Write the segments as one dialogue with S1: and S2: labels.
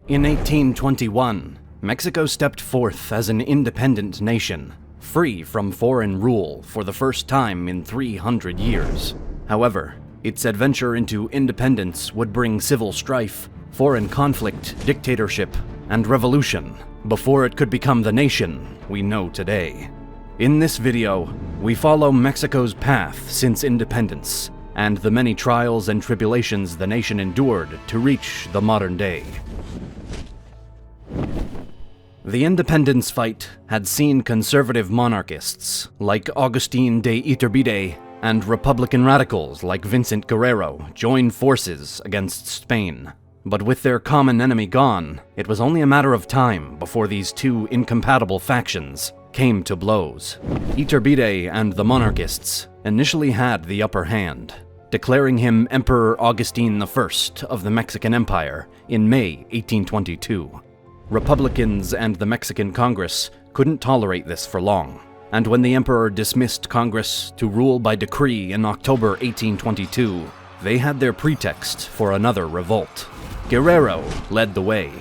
S1: In 1821, Mexico stepped forth as an independent nation, free from foreign rule for the first time in 300 years. However, its adventure into independence would bring civil strife, foreign conflict, dictatorship, and revolution before it could become the nation we know today. In this video, we follow Mexico's path since independence and the many trials and tribulations the nation endured to reach the modern day. The independence fight had seen conservative monarchists like Augustine de Iturbide and Republican radicals like Vincent Guerrero join forces against Spain. But with their common enemy gone, it was only a matter of time before these two incompatible factions came to blows. Iturbide and the monarchists initially had the upper hand, declaring him Emperor Augustine I of the Mexican Empire in May 1822. Republicans and the Mexican Congress couldn't tolerate this for long, and when the emperor dismissed Congress to rule by decree in October 1822, they had their pretext for another revolt. Guerrero led the way,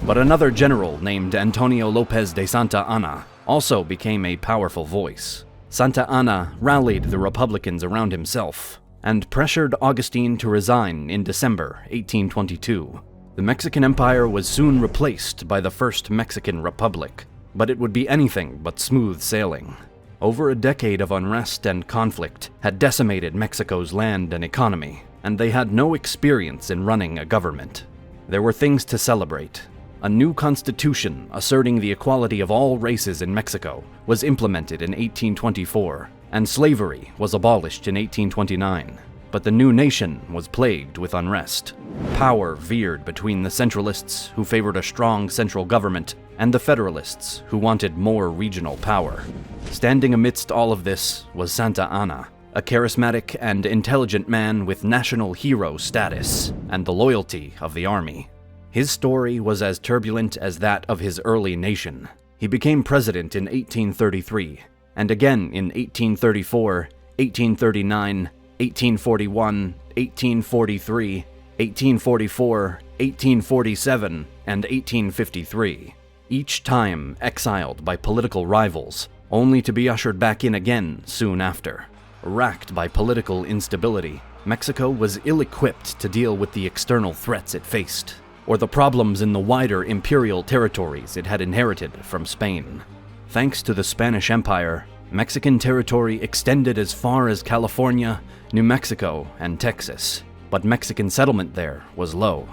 S1: but another general named Antonio Lopez de Santa Anna also became a powerful voice. Santa Anna rallied the Republicans around himself and pressured Augustine to resign in December 1822. The Mexican Empire was soon replaced by the First Mexican Republic, but it would be anything but smooth sailing. Over a decade of unrest and conflict had decimated Mexico's land and economy, and they had no experience in running a government. There were things to celebrate. A new constitution asserting the equality of all races in Mexico was implemented in 1824, and slavery was abolished in 1829. But the new nation was plagued with unrest. Power veered between the centralists, who favored a strong central government, and the federalists, who wanted more regional power. Standing amidst all of this was Santa Anna, a charismatic and intelligent man with national hero status and the loyalty of the army. His story was as turbulent as that of his early nation. He became president in 1833, and again in 1834, 1839, 1841, 1843, 1844, 1847, and 1853, each time exiled by political rivals, only to be ushered back in again soon after. Racked by political instability, Mexico was ill-equipped to deal with the external threats it faced, or the problems in the wider imperial territories it had inherited from Spain. Thanks to the Spanish Empire, Mexican territory extended as far as California, New Mexico, and Texas, but Mexican settlement there was low.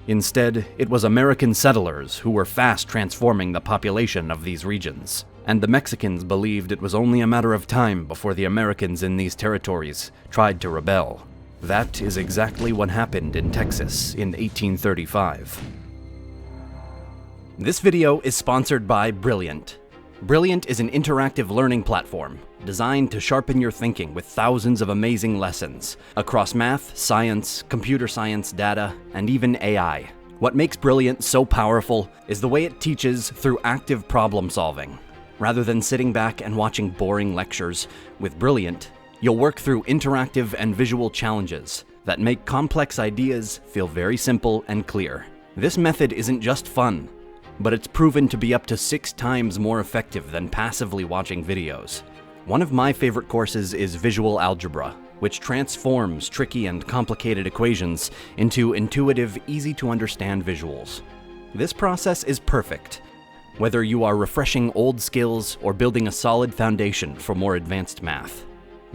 S1: Instead, it was American settlers who were fast transforming the population of these regions, and the Mexicans believed it was only a matter of time before the Americans in these territories tried to rebel. That is exactly what happened in Texas in 1835. This video is sponsored by Brilliant. Brilliant is an interactive learning platform designed to sharpen your thinking with thousands of amazing lessons across math, science, computer science, data, and even AI. What makes Brilliant so powerful is the way it teaches through active problem solving. Rather than sitting back and watching boring lectures, with Brilliant, you'll work through interactive and visual challenges that make complex ideas feel very simple and clear. This method isn't just fun, but it's proven to be up to 6 times more effective than passively watching videos. One of my favorite courses is Visual Algebra, which transforms tricky and complicated equations into intuitive, easy-to-understand visuals. This process is perfect, whether you are refreshing old skills or building a solid foundation for more advanced math.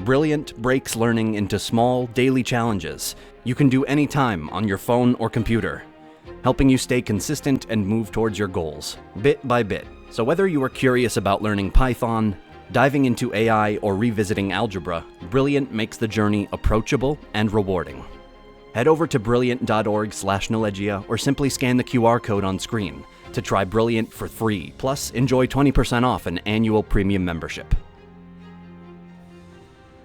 S1: Brilliant breaks learning into small, daily challenges you can do anytime on your phone or computer, helping you stay consistent and move towards your goals, bit by bit. So whether you are curious about learning Python, diving into AI, or revisiting algebra, Brilliant makes the journey approachable and rewarding. Head over to brilliant.org/Nelegia or simply scan the QR code on screen to try Brilliant for free, plus enjoy 20% off an annual premium membership.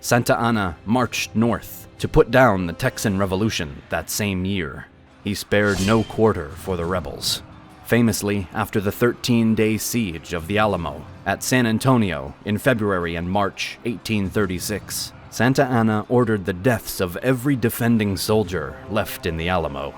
S1: Santa Anna marched north to put down the Texan Revolution that same year. He spared no quarter for the rebels. Famously, after the 13-day siege of the Alamo at San Antonio in February and March 1836, Santa Anna ordered the deaths of every defending soldier left in the Alamo.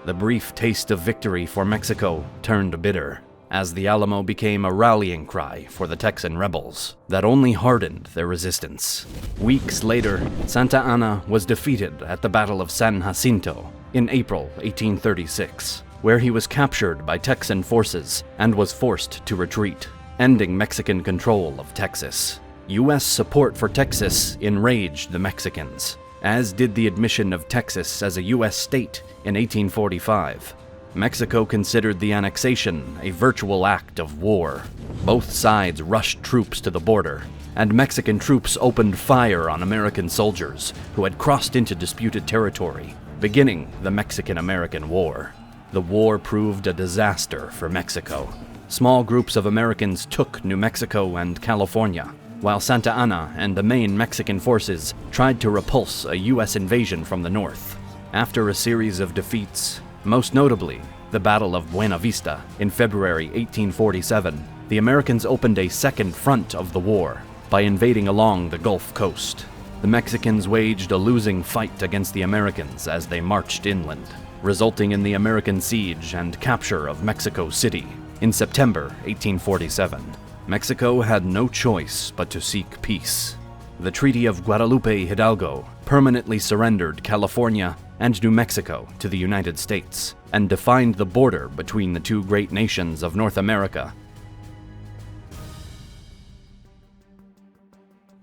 S1: The brief taste of victory for Mexico turned bitter, as the Alamo became a rallying cry for the Texan rebels that only hardened their resistance. Weeks later, Santa Anna was defeated at the Battle of San Jacinto in April 1836, where he was captured by Texan forces and was forced to retreat, ending Mexican control of Texas. U.S. support for Texas enraged the Mexicans, as did the admission of Texas as a U.S. state in 1845. Mexico considered the annexation a virtual act of war. Both sides rushed troops to the border, and Mexican troops opened fire on American soldiers who had crossed into disputed territory, beginning the Mexican-American War. The war proved a disaster for Mexico. Small groups of Americans took New Mexico and California, while Santa Anna and the main Mexican forces tried to repulse a U.S. invasion from the north. After a series of defeats, most notably the Battle of Buena Vista in February 1847, the Americans opened a second front of the war by invading along the Gulf Coast. The Mexicans waged a losing fight against the Americans as they marched inland, resulting in the American siege and capture of Mexico City in September 1847. Mexico had no choice but to seek peace. The Treaty of Guadalupe Hidalgo permanently surrendered California and New Mexico to the United States and defined the border between the two great nations of North America.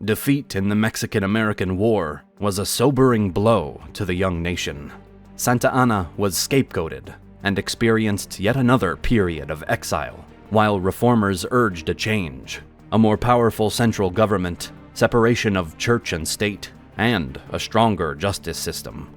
S1: Defeat in the Mexican-American War was a sobering blow to the young nation. Santa Anna was scapegoated and experienced yet another period of exile, while reformers urged a change, a more powerful central government, separation of church and state, and a stronger justice system.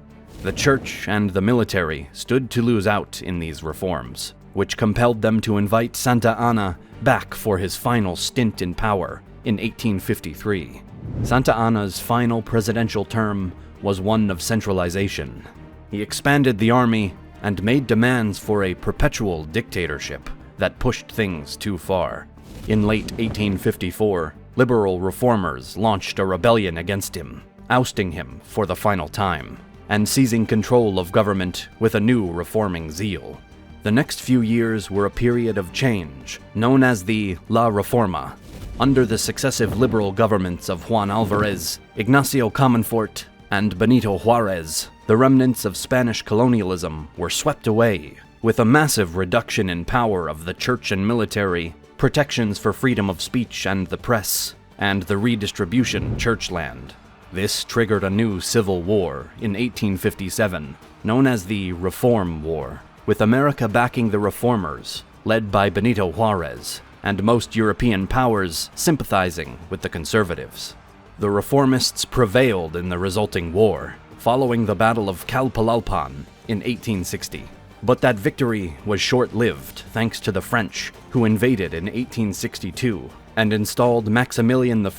S1: The church and the military stood to lose out in these reforms, which compelled them to invite Santa Anna back for his final stint in power in 1853. Santa Anna's final presidential term was one of centralization. He expanded the army and made demands for a perpetual dictatorship that pushed things too far. In late 1854, liberal reformers launched a rebellion against him, ousting him for the final time, and seizing control of government with a new reforming zeal. The next few years were a period of change, known as the La Reforma. Under the successive liberal governments of Juan Alvarez, Ignacio Comonfort, and Benito Juarez, the remnants of Spanish colonialism were swept away, with a massive reduction in power of the church and military, protections for freedom of speech and the press, and the redistribution of church land. This triggered a new civil war in 1857, known as the Reform War, with America backing the reformers, led by Benito Juarez, and most European powers sympathizing with the conservatives. The reformists prevailed in the resulting war, following the Battle of Calpulalpan in 1860. But that victory was short-lived thanks to the French, who invaded in 1862 and installed Maximilian I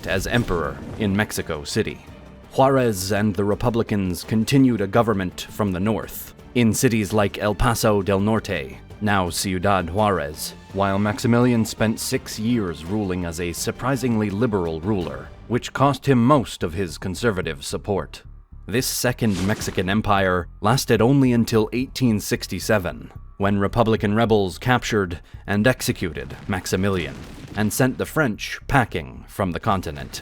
S1: as emperor in Mexico City. Juarez and the Republicans continued a government from the north, in cities like El Paso del Norte, now Ciudad Juarez, while Maximilian spent 6 years ruling as a surprisingly liberal ruler, which cost him most of his conservative support. This Second Mexican Empire lasted only until 1867, when Republican rebels captured and executed Maximilian, and sent the French packing from the continent.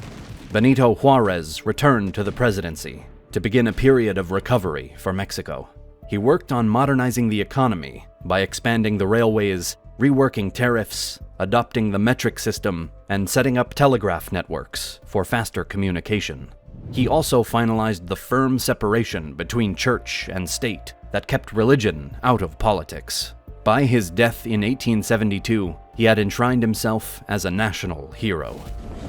S1: Benito Juarez returned to the presidency to begin a period of recovery for Mexico. He worked on modernizing the economy by expanding the railways, reworking tariffs, adopting the metric system, and setting up telegraph networks for faster communication. He also finalized the firm separation between church and state that kept religion out of politics. By his death in 1872, he had enshrined himself as a national hero.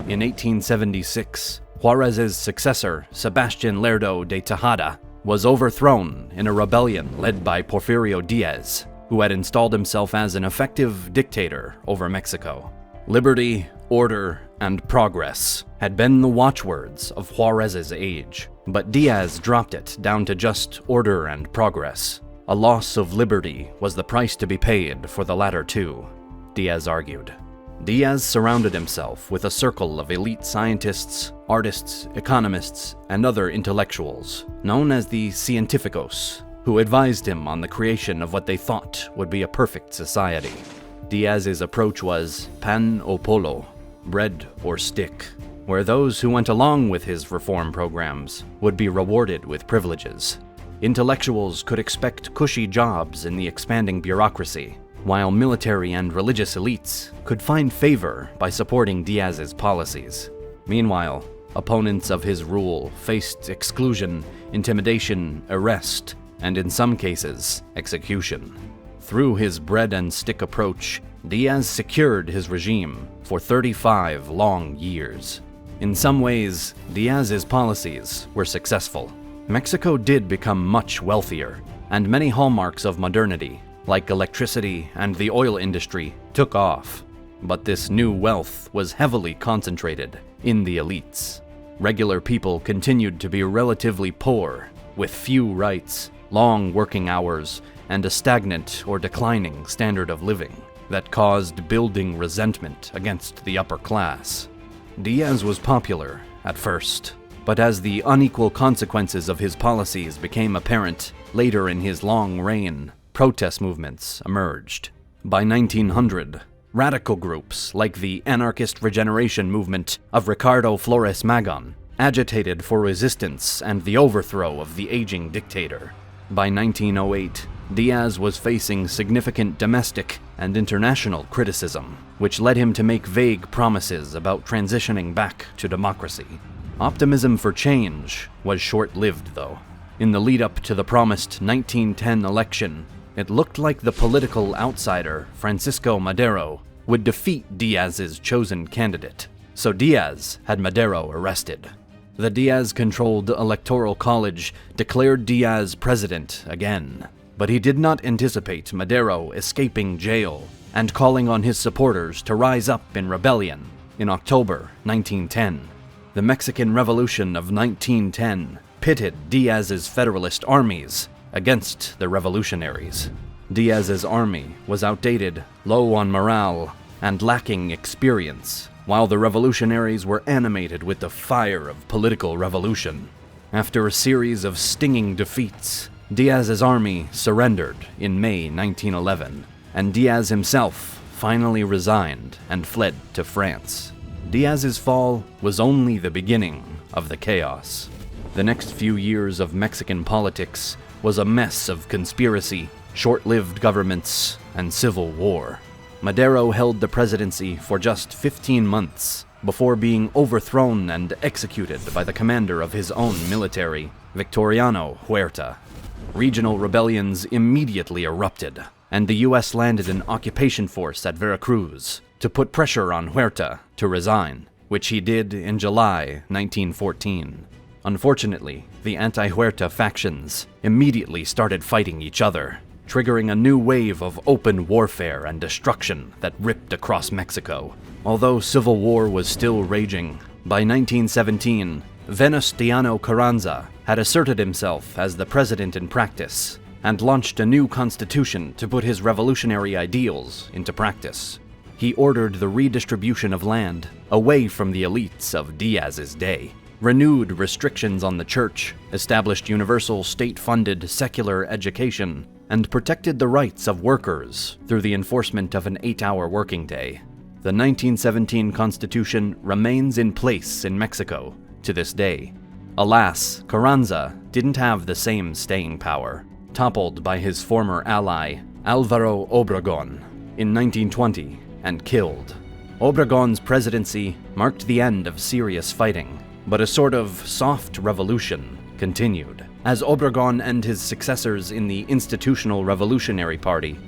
S1: In 1876, Juarez's successor, Sebastian Lerdo de Tahada, was overthrown in a rebellion led by Porfirio Diaz, who had installed himself as an effective dictator over Mexico. Liberty, order, and progress had been the watchwords of Juarez's age, but Diaz dropped it down to just order and progress. A loss of liberty was the price to be paid for the latter two, Diaz argued. Diaz surrounded himself with a circle of elite scientists, artists, economists, and other intellectuals, known as the Científicos, who advised him on the creation of what they thought would be a perfect society. Diaz's approach was pan o polo, bread or stick, where those who went along with his reform programs would be rewarded with privileges. Intellectuals could expect cushy jobs in the expanding bureaucracy, while military and religious elites could find favor by supporting Diaz's policies. Meanwhile, opponents of his rule faced exclusion, intimidation, arrest, and in some cases, execution. Through his bread and stick approach, Diaz secured his regime for 35 long years. In some ways, Diaz's policies were successful. Mexico did become much wealthier, and many hallmarks of modernity, like electricity and the oil industry, took off. But this new wealth was heavily concentrated in the elites. Regular people continued to be relatively poor, with few rights, long working hours, and a stagnant or declining standard of living that caused building resentment against the upper class. Diaz was popular at first, but as the unequal consequences of his policies became apparent later in his long reign, protest movements emerged. By 1900, radical groups like the anarchist regeneration movement of Ricardo Flores Magón agitated for resistance and the overthrow of the aging dictator. By 1908, Diaz was facing significant domestic and international criticism, which led him to make vague promises about transitioning back to democracy. Optimism for change was short-lived, though. In the lead-up to the promised 1910 election, it looked like the political outsider, Francisco Madero, would defeat Diaz's chosen candidate, so Diaz had Madero arrested. The Diaz-controlled Electoral College declared Diaz president again, but he did not anticipate Madero escaping jail and calling on his supporters to rise up in rebellion in October 1910. The Mexican Revolution of 1910 pitted Diaz's Federalist armies against the revolutionaries. Diaz's army was outdated, low on morale, and lacking experience, while the revolutionaries were animated with the fire of political revolution. After a series of stinging defeats, Diaz's army surrendered in May 1911, and Diaz himself finally resigned and fled to France. Diaz's fall was only the beginning of the chaos. The next few years of Mexican politics was a mess of conspiracy, short-lived governments, and civil war. Madero held the presidency for just 15 months before being overthrown and executed by the commander of his own military, Victoriano Huerta. Regional rebellions immediately erupted, and the U.S. landed an occupation force at Veracruz to put pressure on Huerta to resign, which he did in July 1914. Unfortunately, the anti-Huerta factions immediately started fighting each other, triggering a new wave of open warfare and destruction that ripped across Mexico. Although civil war was still raging, by 1917, Venustiano Carranza had asserted himself as the president in practice and launched a new constitution to put his revolutionary ideals into practice. He ordered the redistribution of land away from the elites of Diaz's day, renewed restrictions on the church, established universal state-funded secular education, and protected the rights of workers through the enforcement of an 8-hour working day. The 1917 Constitution remains in place in Mexico to this day. Alas, Carranza didn't have the same staying power, toppled by his former ally, Álvaro Obregón, in 1920 and killed. Obregón's presidency marked the end of serious fighting, but a sort of soft revolution continued, as Obregón and his successors in the Institutional Revolutionary Party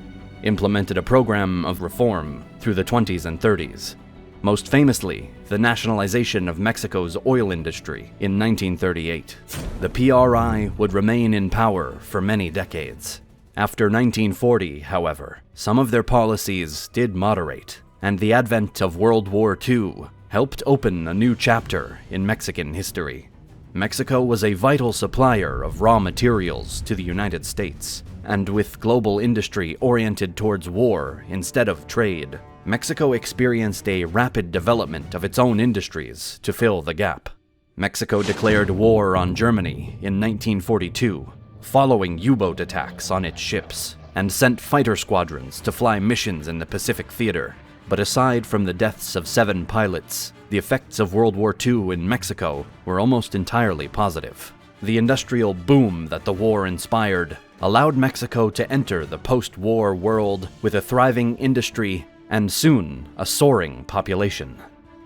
S1: implemented a program of reform through the 20s and 30s. Most famously, the nationalization of Mexico's oil industry in 1938. The PRI would remain in power for many decades. After 1940, however, some of their policies did moderate, and the advent of World War II helped open a new chapter in Mexican history. Mexico was a vital supplier of raw materials to the United States, and with global industry oriented towards war instead of trade, Mexico experienced a rapid development of its own industries to fill the gap. Mexico declared war on Germany in 1942, following U-boat attacks on its ships, and sent fighter squadrons to fly missions in the Pacific Theater. But aside from the deaths of 7 pilots, the effects of World War II in Mexico were almost entirely positive. The industrial boom that the war inspired allowed Mexico to enter the post-war world with a thriving industry and soon a soaring population.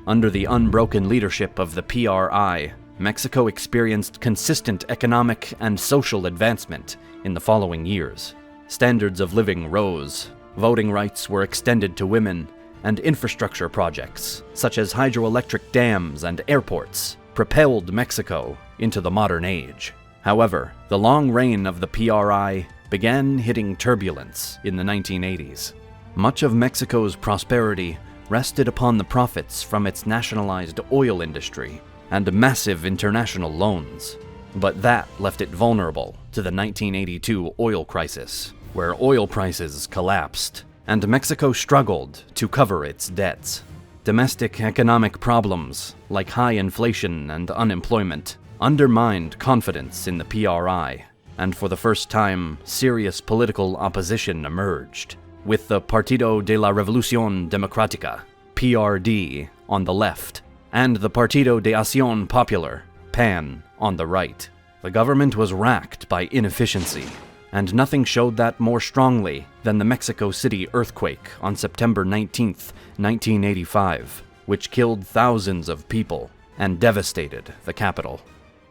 S1: Under the unbroken leadership of the PRI, Mexico experienced consistent economic and social advancement in the following years. Standards of living rose, voting rights were extended to women, and infrastructure projects, such as hydroelectric dams and airports, propelled Mexico into the modern age. However, the long reign of the PRI began hitting turbulence in the 1980s. Much of Mexico's prosperity rested upon the profits from its nationalized oil industry and massive international loans. But that left it vulnerable to the 1982 oil crisis, where oil prices collapsed, and Mexico struggled to cover its debts. Domestic economic problems, like high inflation and unemployment, undermined confidence in the PRI, and for the first time, serious political opposition emerged, with the Partido de la Revolución Democrática, PRD, on the left, and the Partido de Acción Popular, PAN, on the right. The government was racked by inefficiency, and nothing showed that more strongly than the Mexico City earthquake on September 19, 1985, which killed thousands of people and devastated the capital.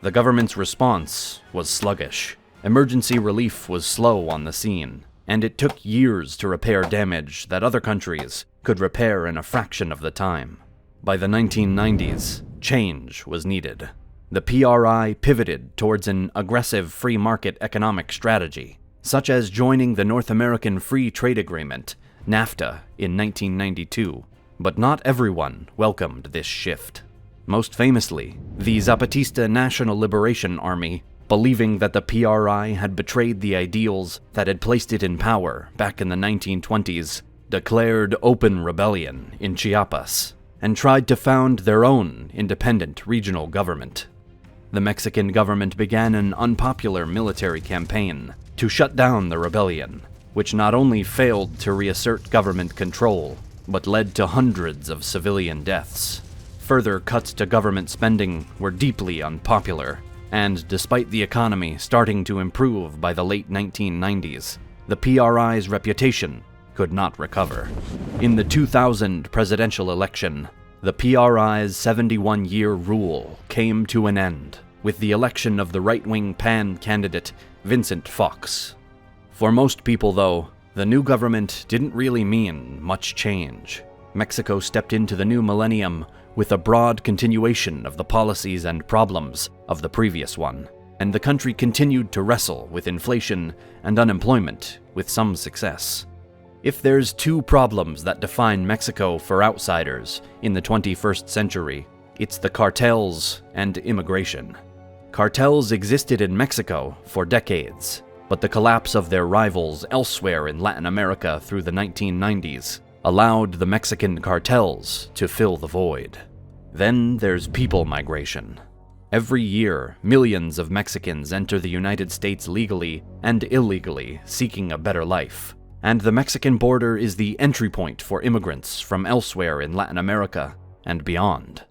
S1: The government's response was sluggish. Emergency relief was slow on the scene, and it took years to repair damage that other countries could repair in a fraction of the time. By the 1990s, change was needed. The PRI pivoted towards an aggressive free market economic strategy, such as joining the North American Free Trade Agreement, NAFTA, in 1992. But not everyone welcomed this shift. Most famously, the Zapatista National Liberation Army, believing that the PRI had betrayed the ideals that had placed it in power back in the 1920s, declared open rebellion in Chiapas and tried to found their own independent regional government. The Mexican government began an unpopular military campaign to shut down the rebellion, which not only failed to reassert government control, but led to hundreds of civilian deaths. Further cuts to government spending were deeply unpopular, and despite the economy starting to improve by the late 1990s, the PRI's reputation could not recover. In the 2000 presidential election, the PRI's 71-year rule came to an end with the election of the right-wing PAN candidate Vincent Fox. For most people, though, the new government didn't really mean much change. Mexico stepped into the new millennium with a broad continuation of the policies and problems of the previous one, and the country continued to wrestle with inflation and unemployment with some success. If there's 2 problems that define Mexico for outsiders in the 21st century, it's the cartels and immigration. Cartels existed in Mexico for decades, but the collapse of their rivals elsewhere in Latin America through the 1990s allowed the Mexican cartels to fill the void. Then there's people migration. Every year, millions of Mexicans enter the United States legally and illegally, seeking a better life. And the Mexican border is the entry point for immigrants from elsewhere in Latin America and beyond.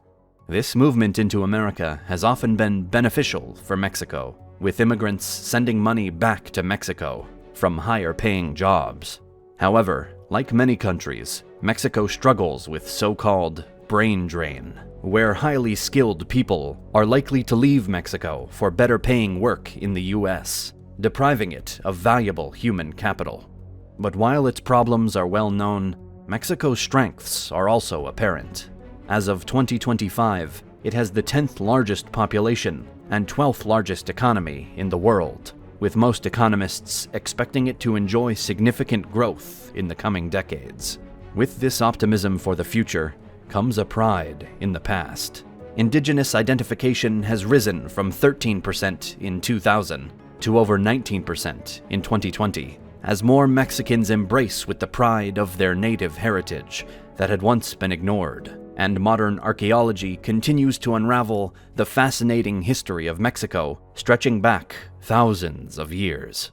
S1: This movement into America has often been beneficial for Mexico, with immigrants sending money back to Mexico from higher-paying jobs. However, like many countries, Mexico struggles with so-called brain drain, where highly skilled people are likely to leave Mexico for better-paying work in the US, depriving it of valuable human capital. But while its problems are well known, Mexico's strengths are also apparent. As of 2025, it has the 10th largest population and 12th largest economy in the world, with most economists expecting it to enjoy significant growth in the coming decades. With this optimism for the future comes a pride in the past. Indigenous identification has risen from 13% in 2000 to over 19% in 2020, as more Mexicans embrace with the pride of their native heritage that had once been ignored. and modern archaeology continues to unravel the fascinating history of Mexico, stretching back thousands of years.